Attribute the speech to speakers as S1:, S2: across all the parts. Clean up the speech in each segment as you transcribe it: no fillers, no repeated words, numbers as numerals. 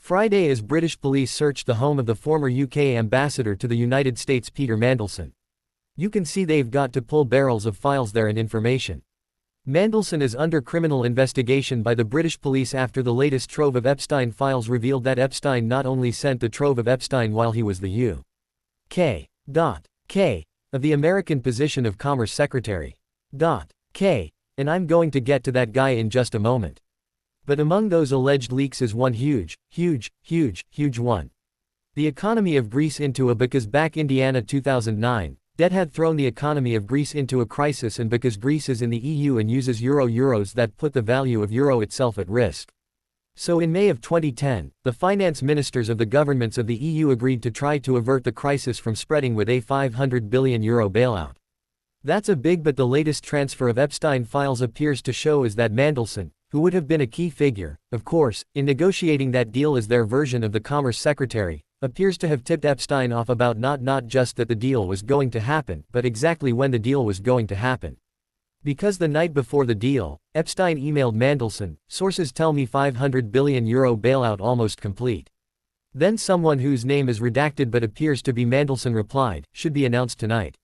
S1: Friday as British police searched the home of the former UK ambassador to the United States Peter Mandelson. You can see they've got to pull barrels of files there and information. Mandelson is under criminal investigation by the British police after the latest trove of Epstein files revealed that Epstein not only sent the trove of Epstein while he was the U.K. of the American position of Commerce Secretary. And I'm going to get to that guy in just a moment. But among those alleged leaks is one huge one. The economy of Greece into a because back Indiana 2009, debt had thrown the economy of Greece into a crisis, and because Greece is in the EU and uses euros that put the value of euro itself at risk. So in May of 2010, the finance ministers of the governments of the EU agreed to try to avert the crisis from spreading with a €500 billion bailout. That's a big, but the latest transfer of Epstein files appears to show is that Mandelson, who would have been a key figure, of course, in negotiating that deal as their version of the Commerce Secretary, appears to have tipped Epstein off about not just that the deal was going to happen, but exactly when the deal was going to happen. Because the night before the deal, Epstein emailed Mandelson, "Sources tell me €500 billion bailout almost complete." Then someone whose name is redacted but appears to be Mandelson replied, "Should be announced tonight."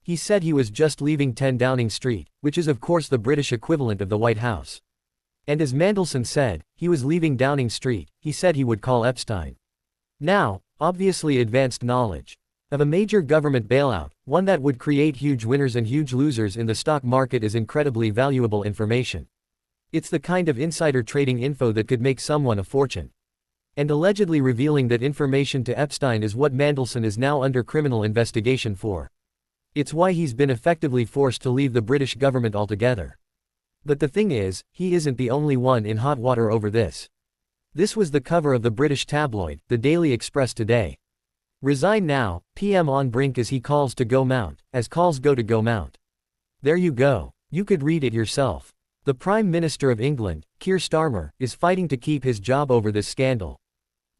S1: He said he was just leaving 10 Downing Street, which is of course the British equivalent of the White House. And as Mandelson said, he was leaving Downing Street, he said he would call Epstein. Now, obviously advanced knowledge of a major government bailout, one that would create huge winners and huge losers in the stock market, is incredibly valuable information. It's the kind of insider trading info that could make someone a fortune. And allegedly revealing that information to Epstein is what Mandelson is now under criminal investigation for. It's why he's been effectively forced to leave the British government altogether. But the thing is, he isn't the only one in hot water over this. This was the cover of the British tabloid, the Daily Express today. "Resign now, PM on brink as he calls to go mount, as calls go to go mount." There you go. You could read it yourself. The Prime Minister of England, Keir Starmer, is fighting to keep his job over this scandal.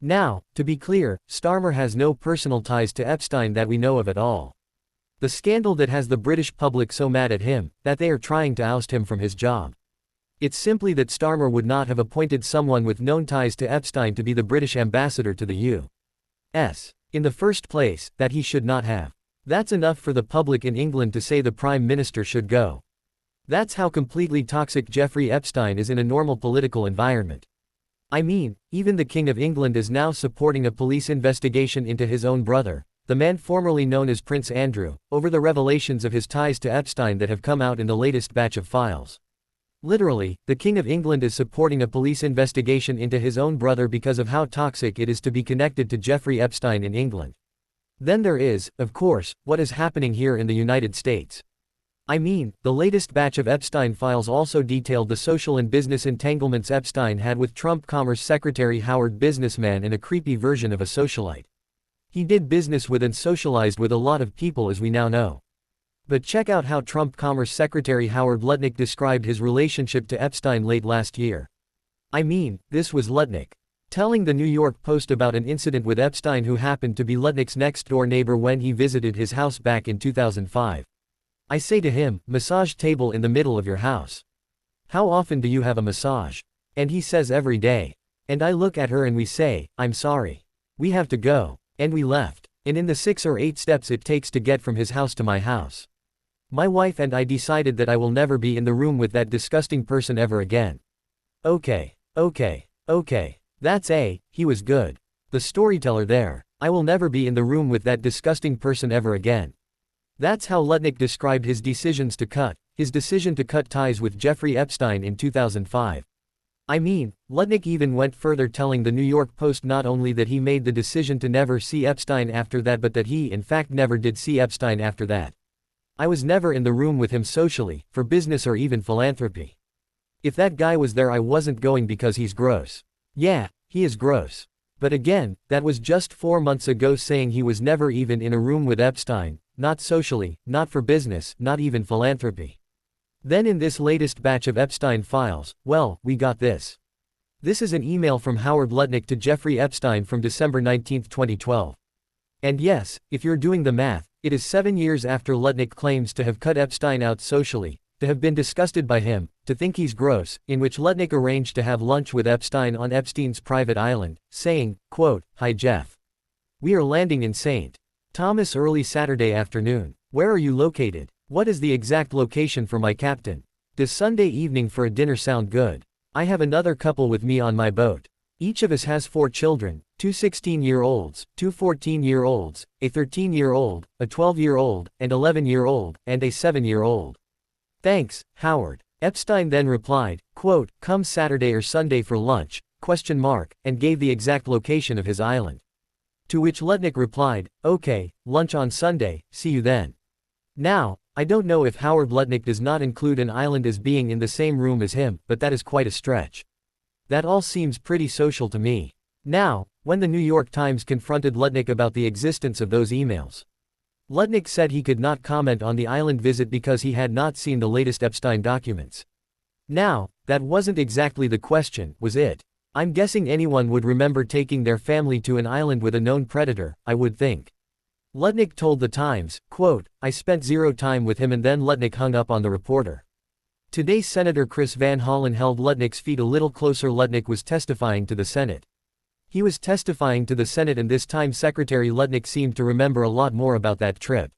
S1: Now, to be clear, Starmer has no personal ties to Epstein that we know of at all. The scandal that has the British public so mad at him, that they are trying to oust him from his job. It's simply that Starmer would not have appointed someone with known ties to Epstein to be the British ambassador to the U.S. in the first place, that he should not have. That's enough for the public in England to say the Prime Minister should go. That's how completely toxic Jeffrey Epstein is in a normal political environment. I mean, even the King of England is now supporting a police investigation into his own brother, the man formerly known as Prince Andrew, over the revelations of his ties to Epstein that have come out in the latest batch of files. Literally, the King of England is supporting a police investigation into his own brother because of how toxic it is to be connected to Jeffrey Epstein in England. Then there is, of course, what is happening here in the United States. I mean, the latest batch of Epstein files also detailed the social and business entanglements Epstein had with Trump Commerce Secretary Howard, businessman and a creepy version of a socialite. He did business with and socialized with a lot of people, as we now know. But check out how Trump Commerce Secretary Howard Lutnick described his relationship to Epstein late last year. I mean, this was Lutnick telling the New York Post about an incident with Epstein, who happened to be Lutnick's next-door neighbor when he visited his house back in 2005. I say to him, "Massage table in the middle of your house. How often do you have a massage?" And he says, "Every day." And I look at her and we say, "I'm sorry. We have to go." And we left. And in the 6 or 8 steps it takes to get from his house to my house, my wife and I decided that I will never be in the room with that disgusting person ever again. Okay. He was good. The storyteller there. I will never be in the room with that disgusting person ever again. That's how Lutnick described his decision to cut ties with Jeffrey Epstein in 2005. I mean, Lutnick even went further, telling the New York Post not only that he made the decision to never see Epstein after that, but that he in fact never did see Epstein after that. "I was never in the room with him socially, for business or even philanthropy. If that guy was there I wasn't going because he's gross." Yeah, he is gross. But again, that was just 4 months ago, saying he was never even in a room with Epstein, not socially, not for business, not even philanthropy. Then in this latest batch of Epstein files, well, we got this. This is an email from Howard Lutnick to Jeffrey Epstein from December 19, 2012. And yes, if you're doing the math, it is 7 years after Lutnick claims to have cut Epstein out socially, to have been disgusted by him, to think he's gross, in which Lutnick arranged to have lunch with Epstein on Epstein's private island, saying, quote, "Hi Jeff. We are landing in St. Thomas early Saturday afternoon. Where are you located? What is the exact location for my captain? Does Sunday evening for a dinner sound good? I have another couple with me on my boat. Each of us has 4 children, 2 16-year-olds, 2 14-year-olds, a 13-year-old, a 12-year-old, an 11-year-old, and a 7-year-old. Thanks, Howard." Epstein then replied, quote, "Come Saturday or Sunday for lunch, ? And gave the exact location of his island. To which Lutnick replied, "Okay, lunch on Sunday, see you then." Now, I don't know if Howard Lutnick does not include an island as being in the same room as him, but that is quite a stretch. That all seems pretty social to me. Now, when the New York Times confronted Lutnick about the existence of those emails, Lutnick said he could not comment on the island visit because he had not seen the latest Epstein documents. Now, that wasn't exactly the question, was it? I'm guessing anyone would remember taking their family to an island with a known predator, I would think. Lutnick told the Times, quote, "I spent 0 time with him," and then Lutnick hung up on the reporter. Today Senator Chris Van Hollen held Lutnick's feet a little closer. Lutnick was testifying to the Senate. He was testifying to the Senate, and this time Secretary Lutnick seemed to remember a lot more about that trip.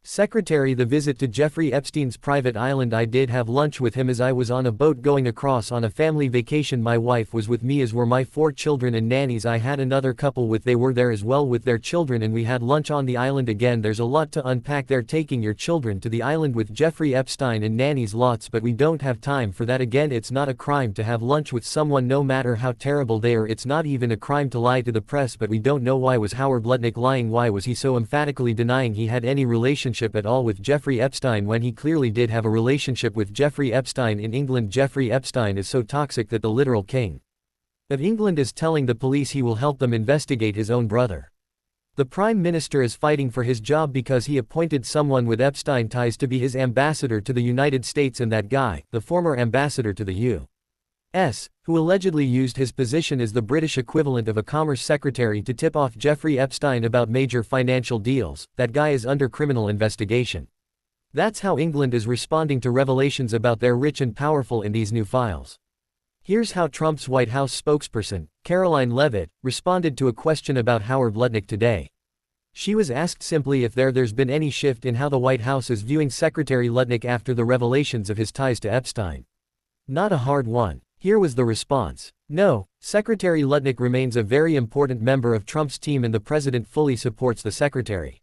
S1: Secretary, the visit to Jeffrey Epstein's private island. I did have lunch with him as I was on a boat going across on a family vacation. My wife was with me, as were my 4 children and nannies. I had another couple with, they were there as well with their children, and we had lunch on the island. Again, there's a lot to unpack there, taking your children to the island with Jeffrey Epstein and nannies, lots, but we don't have time for that. Again, it's not a crime to have lunch with someone no matter how terrible they are. It's not even a crime to lie to the press, but we don't know why. Was Howard Lutnick lying? Why was he so emphatically denying he had any relationship at all with Jeffrey Epstein when he clearly did have a relationship with Jeffrey Epstein in England? Jeffrey Epstein is so toxic that the literal king of England is telling the police he will help them investigate his own brother. The Prime Minister is fighting for his job because he appointed someone with Epstein ties to be his ambassador to the United States, and that guy, the former ambassador to the U.S., who allegedly used his position as the British equivalent of a commerce secretary to tip off Jeffrey Epstein about major financial deals, that guy is under criminal investigation. That's how England is responding to revelations about their rich and powerful in these new files. Here's how Trump's White House spokesperson, Caroline Leavitt, responded to a question about Howard Lutnick today. She was asked simply if there's been any shift in how the White House is viewing Secretary Lutnick after the revelations of his ties to Epstein. Not a hard one. Here was the response. No, Secretary Lutnick remains a very important member of Trump's team, and the president fully supports the secretary.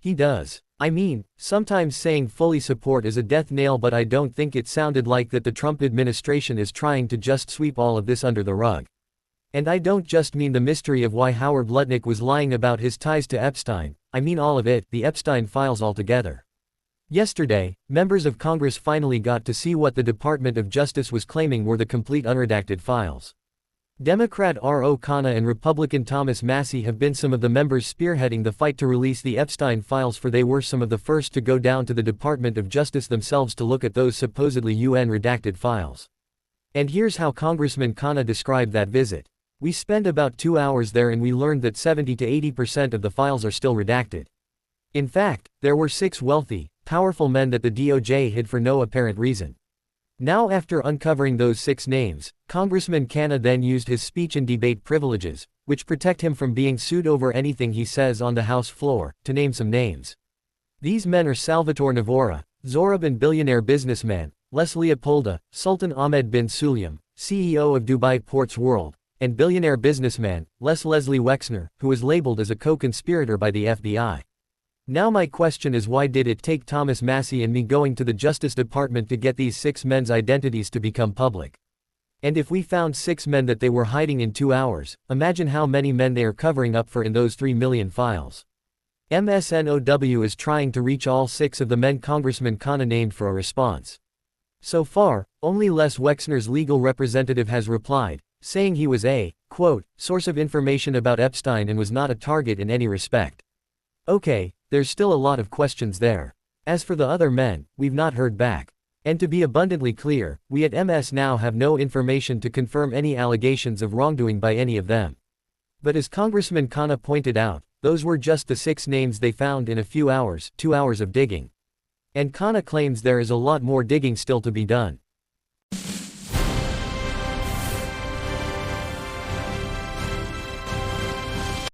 S1: He does. I mean, sometimes saying fully support is a death nail, but I don't think it sounded like that the Trump administration is trying to just sweep all of this under the rug. And I don't just mean the mystery of why Howard Lutnick was lying about his ties to Epstein, I mean all of it, the Epstein files altogether. Yesterday, members of Congress finally got to see what the Department of Justice was claiming were the complete unredacted files. Democrat R.O. Khanna and Republican Thomas Massie have been some of the members spearheading the fight to release the Epstein files, for they were some of the first to go down to the Department of Justice themselves to look at those supposedly UN redacted files. And here's how Congressman Khanna described that visit. "We spent about 2 hours there, and we learned that 70 to 80% of the files are still redacted. In fact, there were 6 wealthy, powerful men that the DOJ hid for no apparent reason." Now, after uncovering those 6 names, Congressman Khanna then used his speech and debate privileges, which protect him from being sued over anything he says on the House floor, to name some names. These men are Salvatore Navora, Zorab and billionaire businessman, Les Leopolda, Sultan Ahmed bin Sulayem, CEO of Dubai Ports World, and billionaire businessman, Leslie Wexner, who was labeled as a co-conspirator by the FBI. Now my question is, why did it take Thomas Massie and me going to the Justice Department to get these 6 men's identities to become public? And if we found 6 men that they were hiding in 2 hours, imagine how many men they are covering up for in those 3 million files. MSNOW is trying to reach all 6 of the men Congressman Khanna named for a response. So far, only Les Wexner's legal representative has replied, saying he was a, quote, source of information about Epstein and was not a target in any respect. Okay, there's still a lot of questions there. As for the other men, we've not heard back. And to be abundantly clear, we at MS now have no information to confirm any allegations of wrongdoing by any of them. But as Congressman Khanna pointed out, those were just the 6 names they found in a few hours, 2 hours of digging. And Khanna claims there is a lot more digging still to be done.